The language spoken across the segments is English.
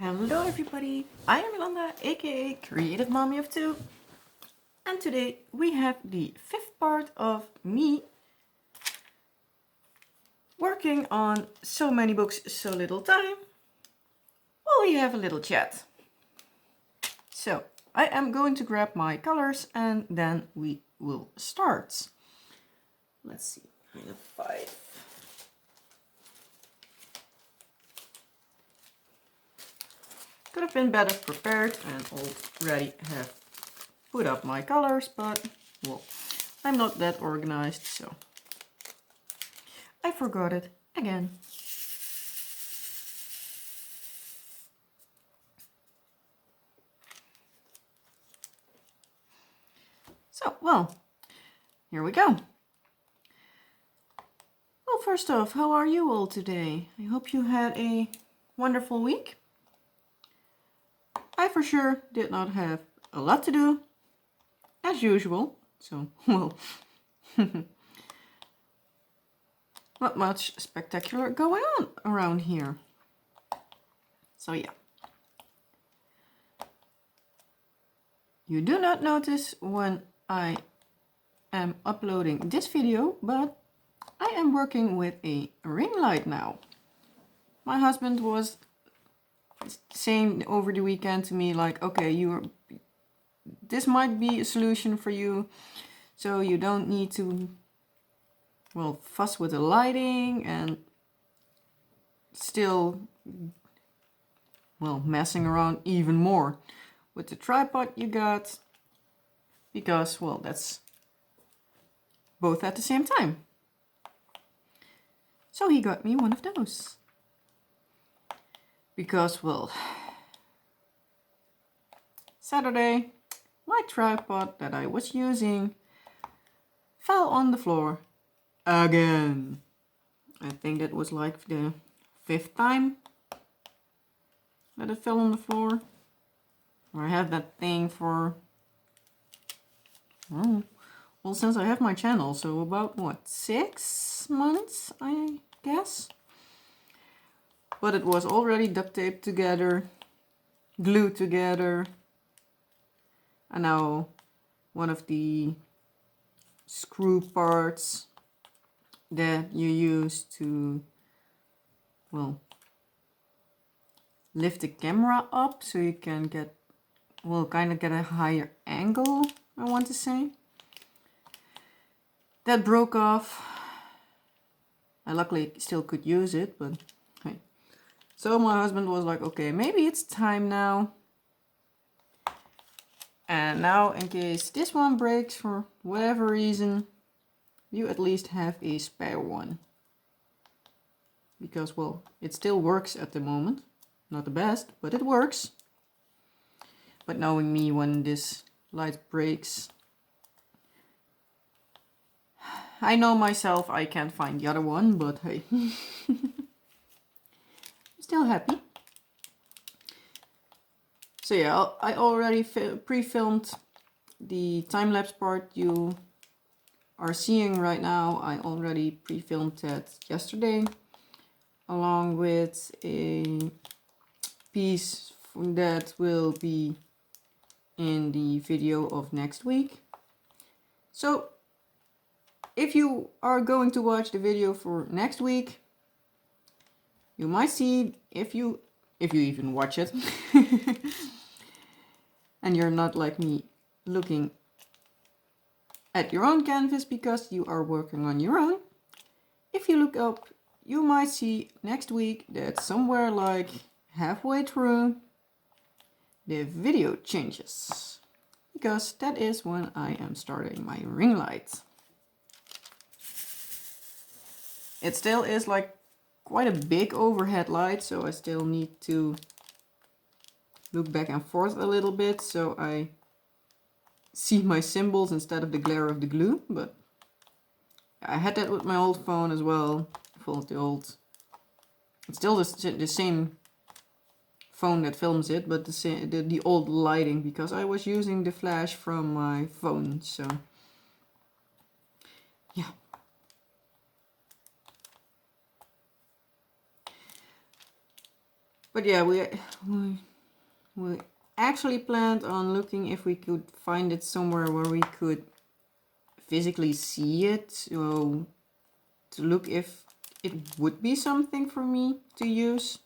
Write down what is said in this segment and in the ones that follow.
Hello everybody, I am Yolanda, aka Creative Mommy of Two, and today we have the fifth part of me working on so many books, so little time. Well, we have a little chat. So, I am going to grab my colors and then we will start. Let's see, I have 5. Could have been better prepared and already have put up my colors, but well, I'm not that organized, so I forgot it again. So, well, here we go. Well, first off, how are you all today? I hope you had a wonderful week. I for sure did not have a lot to do, as usual, so, well, not much spectacular going on around here. So yeah. You do not notice when I am uploading this video, but I am working with a ring light now. My husband was saying over the weekend to me like, okay, this might be a solution for you, so you don't need to, well, fuss with the lighting and still, well, messing around even more with the tripod you got, because, well, that's both at the same time. So he got me one of those. Because, well, Saturday, my tripod that I was using fell on the floor again. I think that was like the 5th time that it fell on the floor. I have that thing for, oh, well, since I have my channel, so about what, 6 months, I guess? But it was already duct taped together, glued together, and now one of the screw parts that you use to, well, lift the camera up so you can get, well, kind of get a higher angle, I want to say. That broke off. I luckily still could use it, but hey. So my husband was like, okay, maybe it's time now. And now, in case this one breaks for whatever reason, you at least have a spare one. Because, well, it still works at the moment. Not the best, but it works. But knowing me, when this light breaks, I know myself, I can't find the other one, but hey. Still happy. So yeah, I already pre-filmed the time-lapse part you are seeing right now. I already pre-filmed that yesterday, along with a piece that will be in the video of next week. So if you are going to watch the video for next week, you might see, if you even watch it, and you're not like me looking at your own canvas because you are working on your own. If you look up, you might see next week that somewhere like halfway through the video changes, because that is when I am starting my ring light. It still is like quite a big overhead light, so I still need to look back and forth a little bit so I see my symbols instead of the glare of the glue. But I had that with my old phone as well. It's still the same phone that films it, but the old lighting, because I was using the flash from my phone. So yeah. But But yeah, we actually planned on looking if we could find it somewhere where we could physically see it, so to look if it would be something for me to use.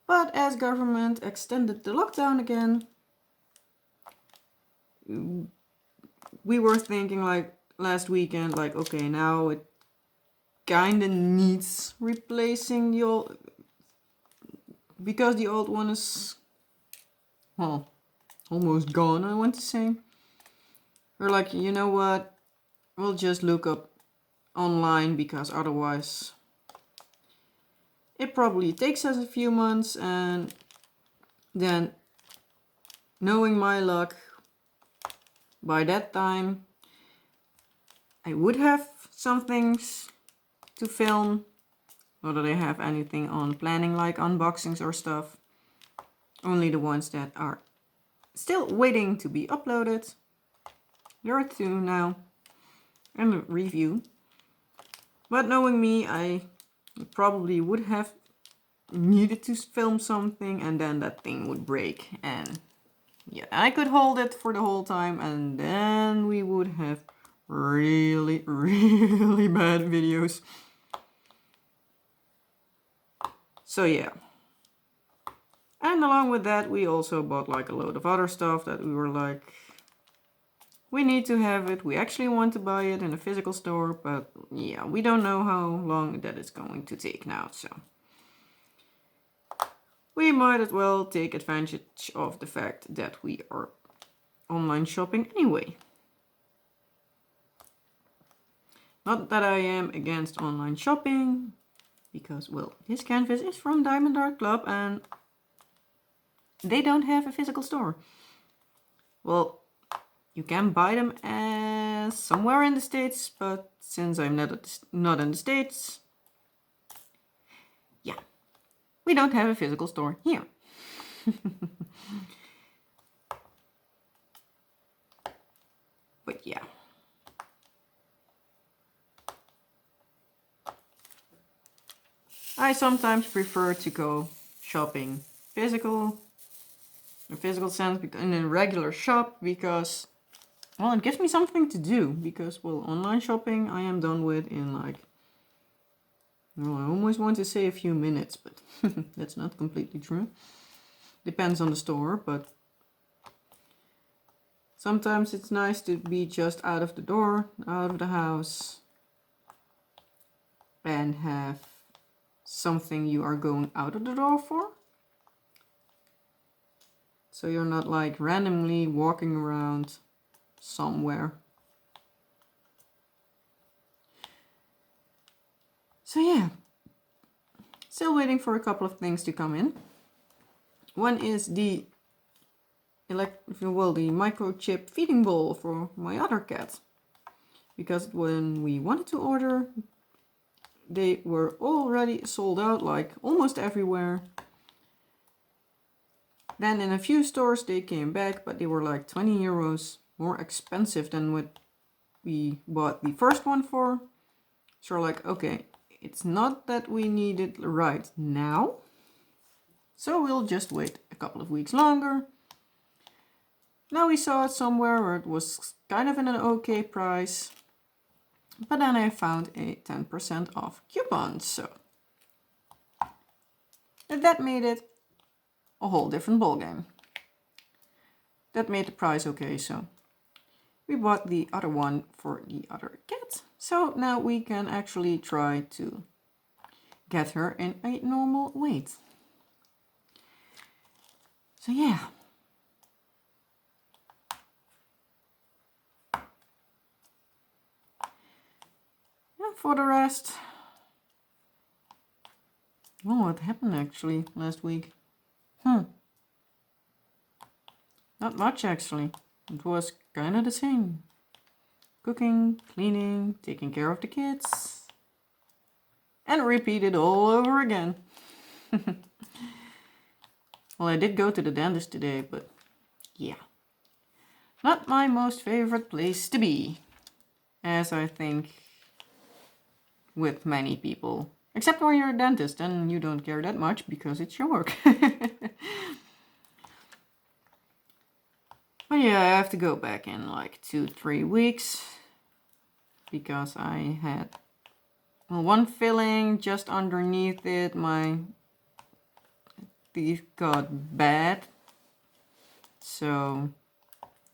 But as government extended the lockdown again, we were thinking like last weekend, like, okay, now it kinda needs replacing the old, because the old one is, well, almost gone, I want to say. We're like, you know what, we'll just look up online, because otherwise it probably takes us a few months, and then, knowing my luck, by that time I would have some things to film. Not that I have anything on planning like unboxings or stuff. Only the ones that are still waiting to be uploaded. There are 2 now. And a review. But knowing me, I probably would have needed to film something, and then that thing would break. And yeah, I could hold it for the whole time, and then we would have really, really bad videos. So yeah. And along with that, we also bought like a load of other stuff that we were like, we need to have it. We actually want to buy it in a physical store, but yeah, we don't know how long that is going to take now, so we might as well take advantage of the fact that we are online shopping anyway. Not that I am against online shopping, because, well, this canvas is from Diamond Art Club and they don't have a physical store. Well, you can buy them somewhere in the States, but since I'm not in the States, yeah, we don't have a physical store here. But yeah. I sometimes prefer to go shopping in a physical sense, in a regular shop, because, well, it gives me something to do, because, well, online shopping I am done with in like, well, I almost want to say a few minutes, but that's not completely true. Depends on the store, but sometimes it's nice to be just out of the door, out of the house, and have something you are going out of the door for. So you're not like randomly walking around somewhere. So yeah, still waiting for a couple of things to come in. One is the if you will, the microchip feeding bowl for my other cat. Because when we wanted to order, they were already sold out, like almost everywhere. Then in a few stores they came back, but they were like 20 euros more expensive than what we bought the first one for. So we're like, okay, it's not that we need it right now, so we'll just wait a couple of weeks longer. Now we saw it somewhere where it was kind of in an okay price, but then I found a 10% off coupon, so that made it a whole different ballgame. That made the price okay, so we bought the other one for the other cat. So now we can actually try to get her in a normal weight. So yeah. And for the rest, well, what happened actually last week? Not much actually. It was kind of the same. Cooking, cleaning, taking care of the kids. And repeat it all over again. Well, I did go to the dentist today, but yeah. Not my most favorite place to be. As I think with many people Except when you're a dentist, and you don't care that much because it's your work. But yeah, I have to go back in like 2-3 weeks because I had one filling just underneath it. My teeth got bad, so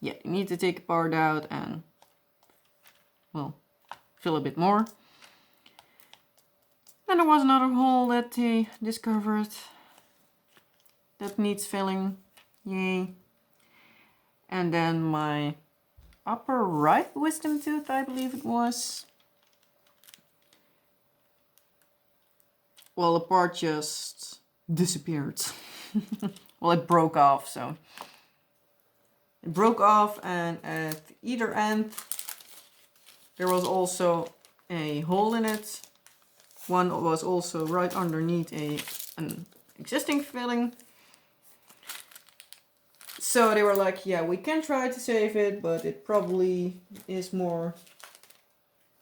yeah, you need to take a part out and well, fill a bit more. Then there was another hole that they discovered that needs filling. Yay. And then my upper right wisdom tooth, I believe it was. Well, the part just disappeared. Well, it broke off, so. It broke off, and at either end there was also a hole in it. One was also right underneath an existing filling. So they were like, yeah, we can try to save it, but it probably is more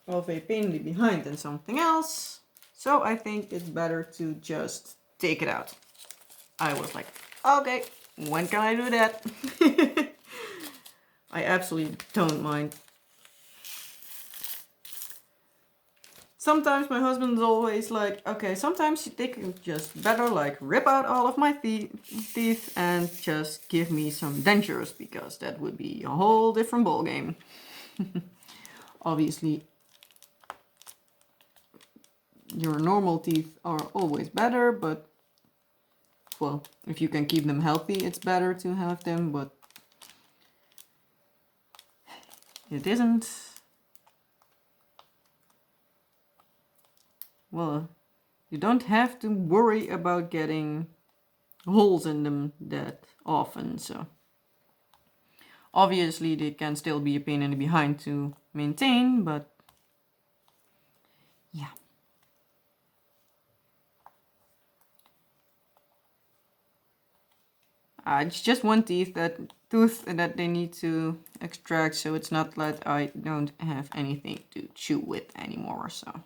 of a pain in the behind than something else. So I think it's better to just take it out. I was like, okay, when can I do that? I absolutely don't mind. Sometimes my husband is always like, okay, sometimes they can just better like rip out all of my teeth and just give me some dentures, because that would be a whole different ball game. Obviously, your normal teeth are always better, but well, if you can keep them healthy, it's better to have them, but it isn't. Well, you don't have to worry about getting holes in them that often, so obviously they can still be a pain in the behind to maintain, but yeah. It's just one tooth that they need to extract, so it's not that I don't have anything to chew with anymore, so.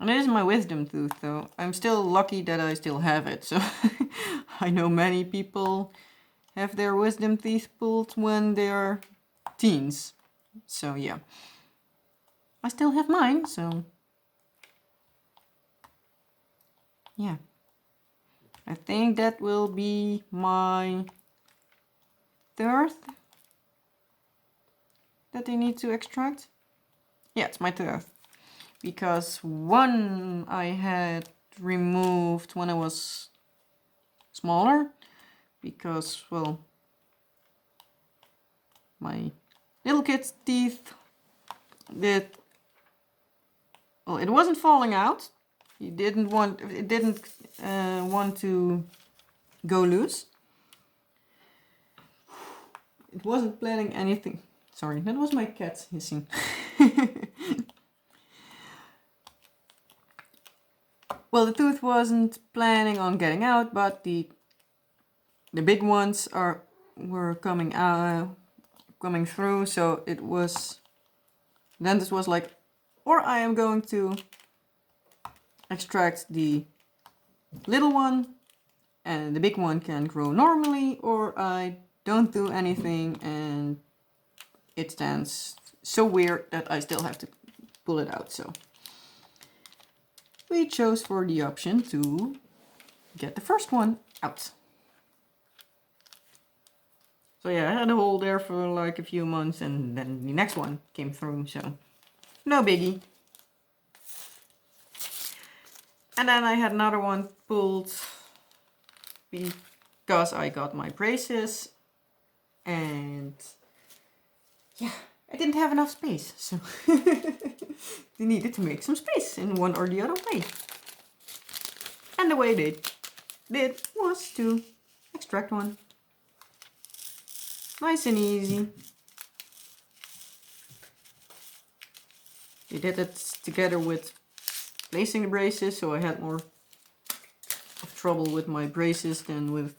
And it is my wisdom tooth, though. I'm still lucky that I still have it, so. I know many people have their wisdom teeth pulled when they're teens, so yeah. I still have mine, so. Yeah. I think that will be my third that they need to extract. Yeah, it's my third. Because one I had removed when I was smaller. Because, well, my little kid's teeth did. Well, it wasn't falling out. It didn't want to go loose. It wasn't planning anything. Sorry, that was my cat hissing. Well, the tooth wasn't planning on getting out, but the big ones were coming through. So it was. The dentist was like, or I am going to extract the little one, and the big one can grow normally, or I don't do anything and it stands so weird that I still have to pull it out. So we chose for the option to get the first one out. So yeah, I had a hole there for like a few months, and then the next one came through, so no biggie. And then I had another one pulled because I got my braces, and yeah, I didn't have enough space, so they needed to make some space in one or the other way. And the way they did was to extract one. Nice and easy. They did it together with placing the braces, so I had more of trouble with my braces than with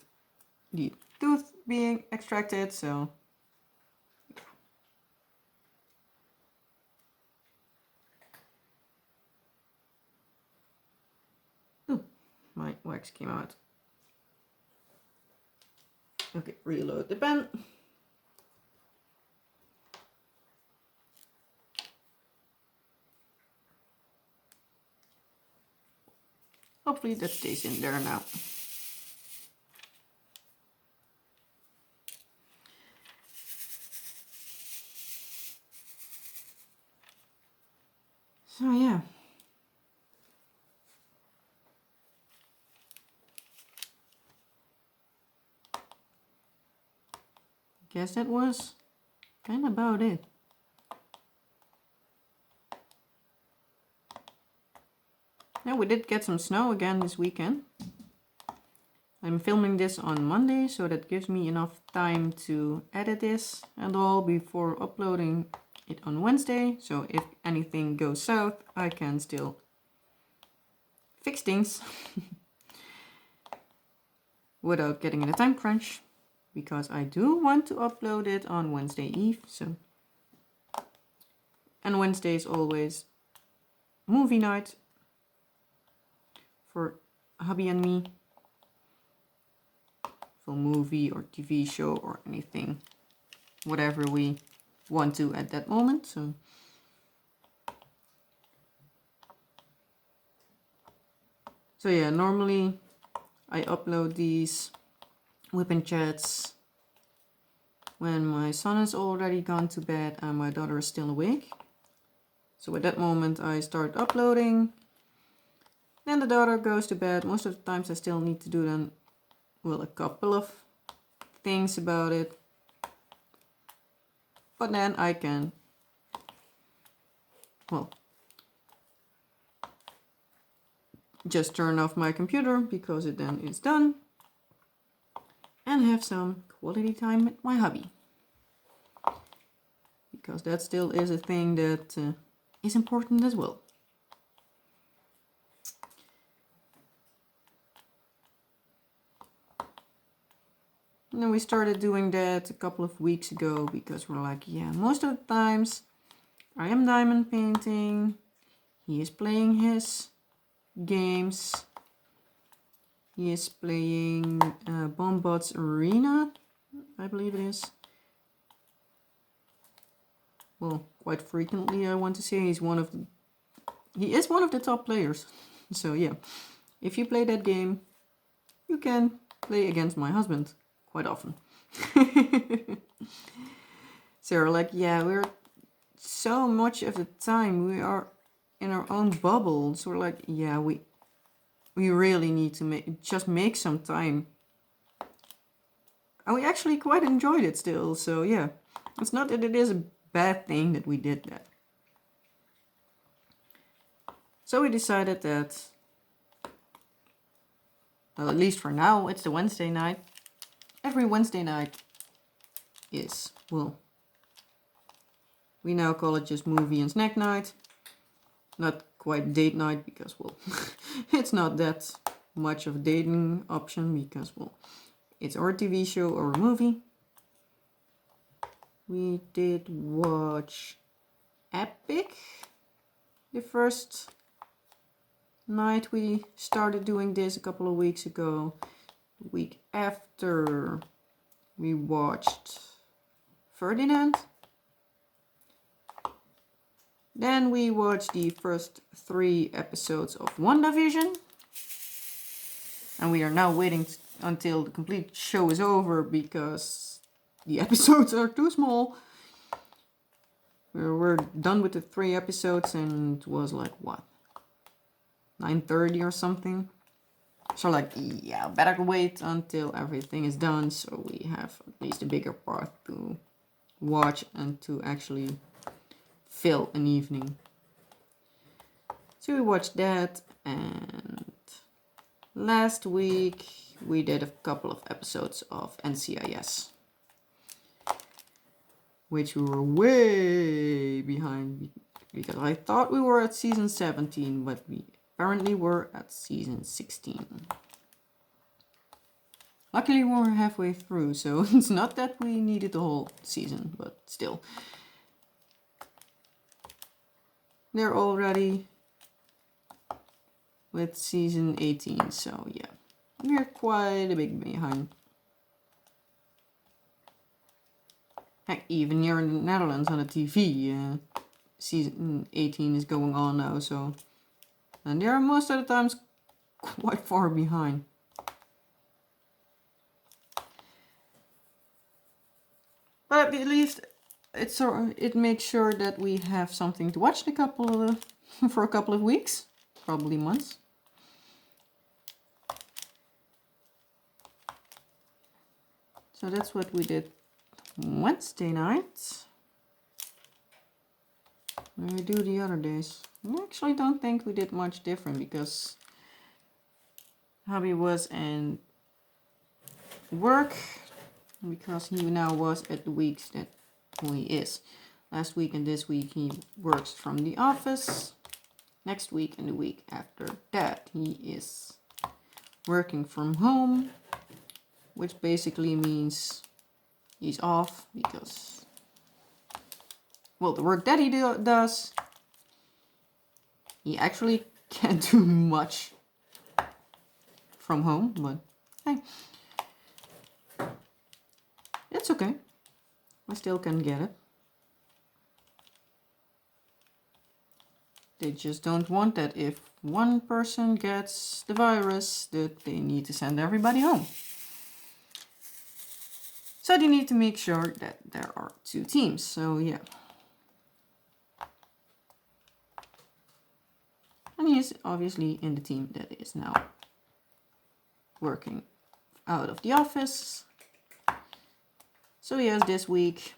the tooth being extracted, so. wax came out. Okay, reload the pen. Hopefully that stays in there now. So yeah. Guess that was kind of about it. Yeah, we did get some snow again this weekend. I'm filming this on Monday, so that gives me enough time to edit this and all before uploading it on Wednesday. So if anything goes south, I can still fix things without getting in a time crunch, because I do want to upload it on Wednesday Eve. So, and Wednesday is always movie night for hubby and me. For movie or TV show or anything, whatever we want to at that moment. So yeah, normally I upload these WIP and chats when my son is already gone to bed and my daughter is still awake. So at that moment I start uploading. Then the daughter goes to bed. Most of the times I still need to do then, well, a couple of things about it. But then I can, well, just turn off my computer because it then is done and have some quality time with my hubby. Because that still is a thing that is important as well. And then we started doing that a couple of weeks ago because we're like, yeah, most of the times I am diamond painting, he is playing his games, he is playing Bombot's Arena, I believe it is. Well, quite frequently I want to say he is one of the top players. So yeah, if you play that game, you can play against my husband quite often. So we're like, yeah, we're so much of the time we are in our own bubble. So we're like, yeah, we really need to make some time. And we actually quite enjoyed it still. So yeah, it's not that it is a bad thing that we did that. So we decided that, well, at least for now, it's the Wednesday night. Every Wednesday night is, well, we now call it just movie and snack night. Not quite date night because, well, it's not that much of a dating option because, well, it's our TV show or a movie. We did watch Epic the first night we started doing this a couple of weeks ago. The week after we watched Ferdinand. Then we watched the first 3 episodes of WandaVision. And we are now waiting until the complete show is over because the episodes are too small. We're done with the 3 episodes and it was like, what? 9:30 or something. So like, yeah, better wait until everything is done so we have at least a bigger part to watch and to actually fill an evening. So we watched that, and last week we did a couple of episodes of NCIS, which we were way behind because I thought we were at season 17, but we apparently were at season 16. Luckily we're halfway through, so it's not that we needed the whole season, but still. They're already, with season 18. So yeah, we're quite a bit behind. Heck, even here in the Netherlands on the TV, season 18 is going on now. So, and they are most of the times quite far behind. But at least it makes sure that we have something to watch for a couple of weeks, probably months. So that's what we did Wednesday night. When we do the other days, I actually don't think we did much different because hubby was in work, because he now was at the weeks that he is. Last week and this week he works from the office. Next week and the week after that he is working from home, which basically means he's off because, well, the work that he does, he actually can't do much from home, but hey, it's okay. I still can get it. They just don't want that if one person gets the virus that they need to send everybody home. So they need to make sure that there are 2 teams. So yeah. And he is obviously in the team that is now working out of the office. So he has this week,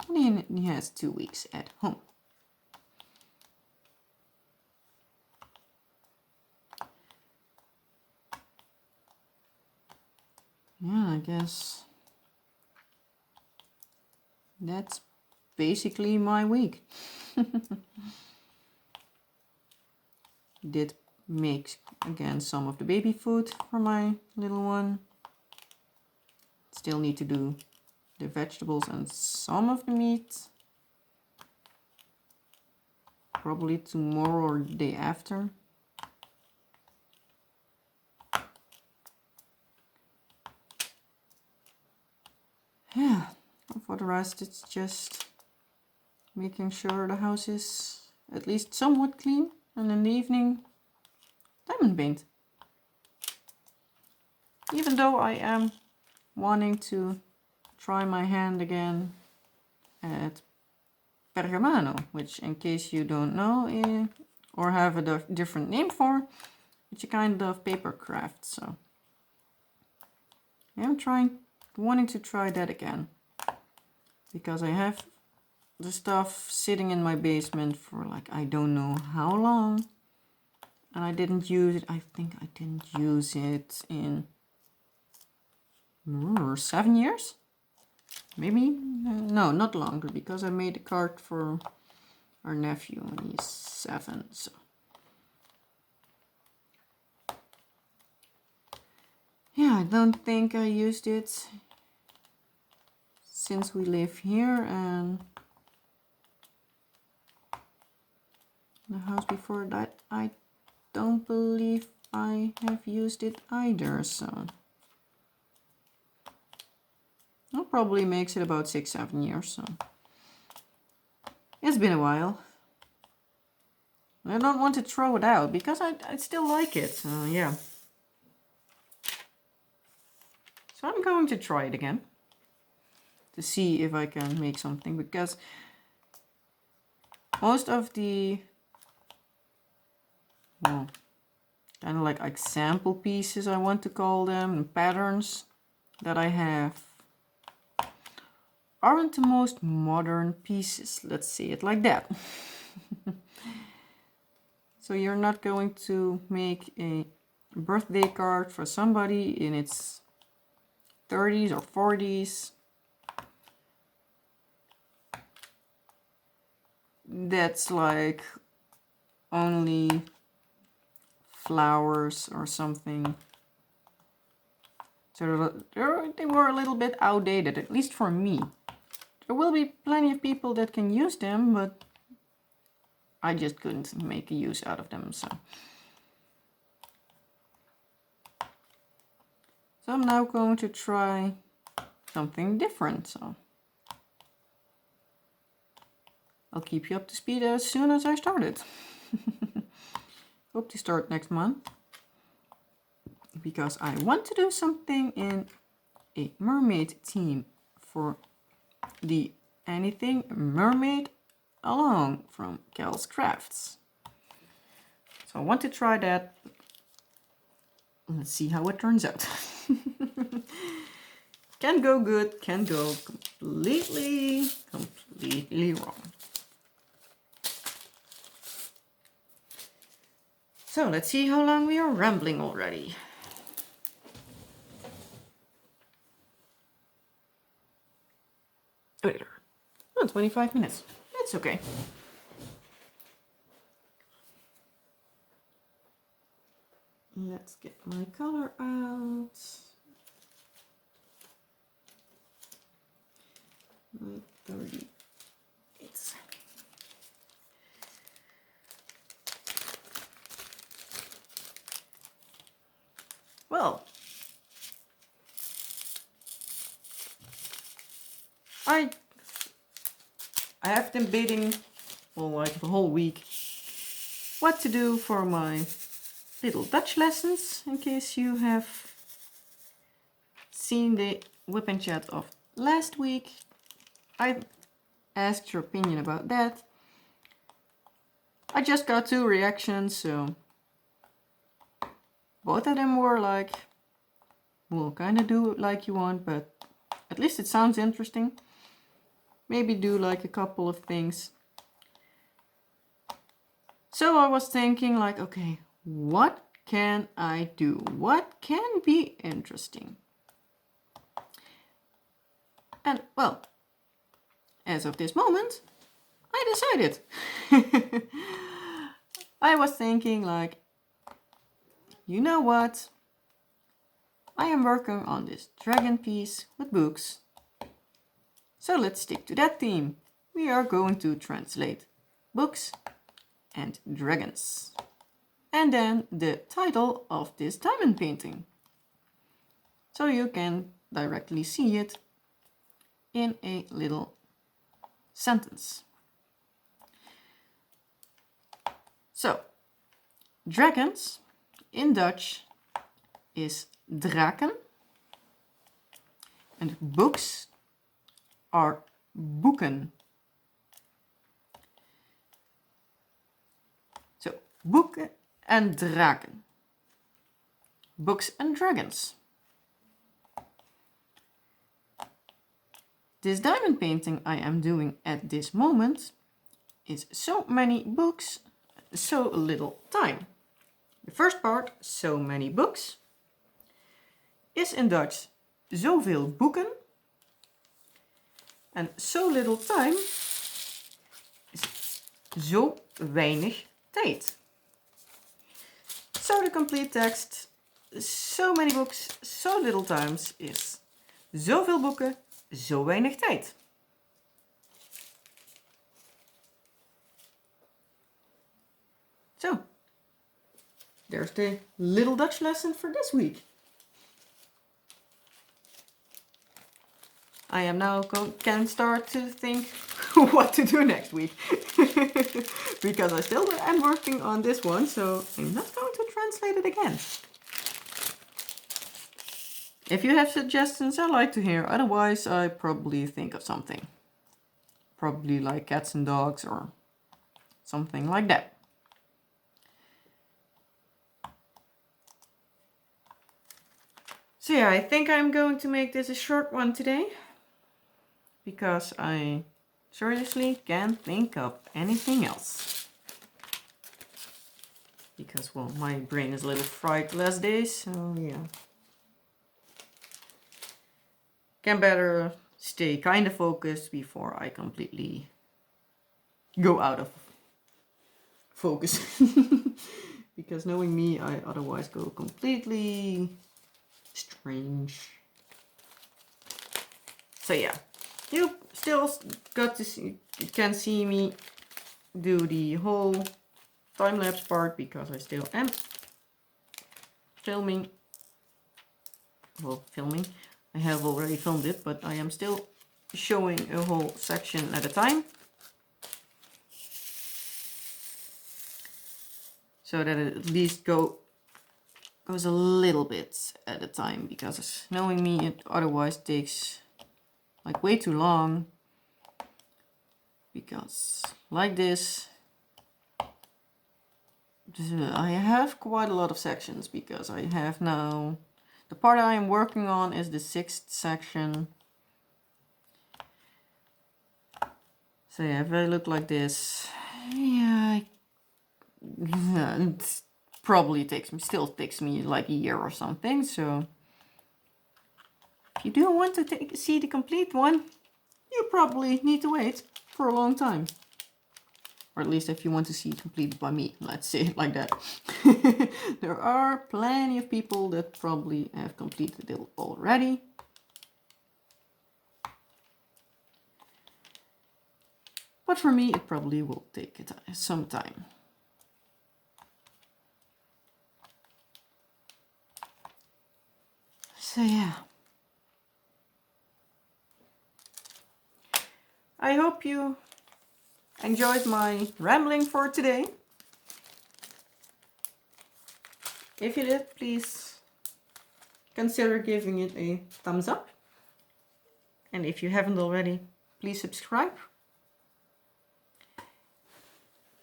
and he has 2 weeks at home. Yeah, I guess that's basically my week. Did make again some of the baby food for my little one. Still need to do the vegetables and some of the meat. Probably tomorrow or the day after. Yeah, and for the rest it's just making sure the house is at least somewhat clean, and in the evening diamond paint. Even though I am wanting to try my hand again at Pergamano, which, in case you don't know, or have a different name for, it's a kind of paper craft. So I'm wanting to try that again, because I have the stuff sitting in my basement for like I don't know how long, and I didn't use it. I think I didn't use it in 7 years, maybe. No, not longer, because I made a card for our nephew when he's 7. So yeah, I don't think I used it since we live here, and the house before that I don't believe I have used it either. So that probably makes it about 6-7 years. So it's been a while. I don't want to throw it out because I still like it. So yeah. So I'm going to try it again to see if I can make something, because most of the, well, kind of like example pieces, I want to call them, and patterns that I have aren't the most modern pieces. Let's say it like that. So you're not going to make a birthday card for somebody in its 30s or 40s that's like only flowers or something. So they were a little bit outdated, at least for me. There will be plenty of people that can use them, but I just couldn't make a use out of them. So So I'm now going to try something different. So I'll keep you up to speed as soon as I start it. Hope to start next month, because I want to do something in a mermaid theme for the Anything Mermaid Along from Cal's Crafts. So I want to try that. Let's see how it turns out. Can go good, can go completely wrong. So let's see how long we are rambling already. Oh, 25 minutes. That's okay. Let's get my color out. 38. Well, I have been debating, well, like the whole week, what to do for my little Dutch lessons. In case you have seen the WIP and chat of last week, I asked your opinion about that. I just got 2 reactions, so both of them were like, well, kind of do it like you want, but at least it sounds interesting. Maybe do like a couple of things. So I was thinking like, okay, what can I do? What can be interesting? And well, as of this moment, I decided. I was thinking like, you know what? I am working on this dragon piece with books. So let's stick to that theme. We are going to translate books and dragons. And then the title of this diamond painting. So you can directly see it in a little sentence. So, dragons in Dutch is draken. And books are boeken. So, boeken en draken. Books and dragons. This diamond painting I am doing at this moment is so many books, so little time. The first part, so many books, is in Dutch zoveel boeken. En so little time is zo weinig tijd. So the complete text, so many books, so little times is zoveel boeken, zo weinig tijd. So, there's the little Dutch lesson for this week. I am now can start to think what to do next week. Because I still am working on this one, so I'm not going to translate it again. If you have suggestions, I like to hear. Otherwise, I probably think of something. Probably like cats and dogs or something like that. So yeah, I think I'm going to make this a short one today. Because I seriously can't think of anything else. Because, well, my brain is a little fried the last days, so yeah. Can better stay kind of focused before I completely go out of focus. Because knowing me, I otherwise go completely strange. So yeah. You still got to see, you can see me do the whole time-lapse part because I still am filming. well, filming. I have already filmed it, but I am still showing a whole section at a time, so that it at least goes a little bit at a time, because knowing me, it otherwise takes like way too long, because like this I have quite a lot of sections, because I have now the part I am working on is the 6th section. So yeah, if I look like this, yeah, it probably still takes me like a year or something. So if you do want to see the complete one, you probably need to wait for a long time. Or at least if you want to see it completed by me, let's say it like that. There are plenty of people that probably have completed it already. But for me, it probably will take some time. So yeah. I hope you enjoyed my rambling for today. If you did, please consider giving it a thumbs up. And if you haven't already, please subscribe.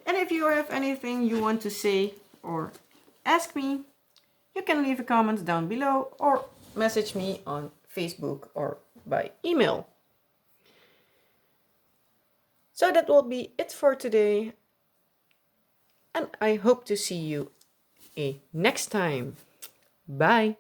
And if you have anything you want to say or ask me, you can leave a comment down below or message me on Facebook or by email. So that will be it for today. And I hope to see you next time. Bye.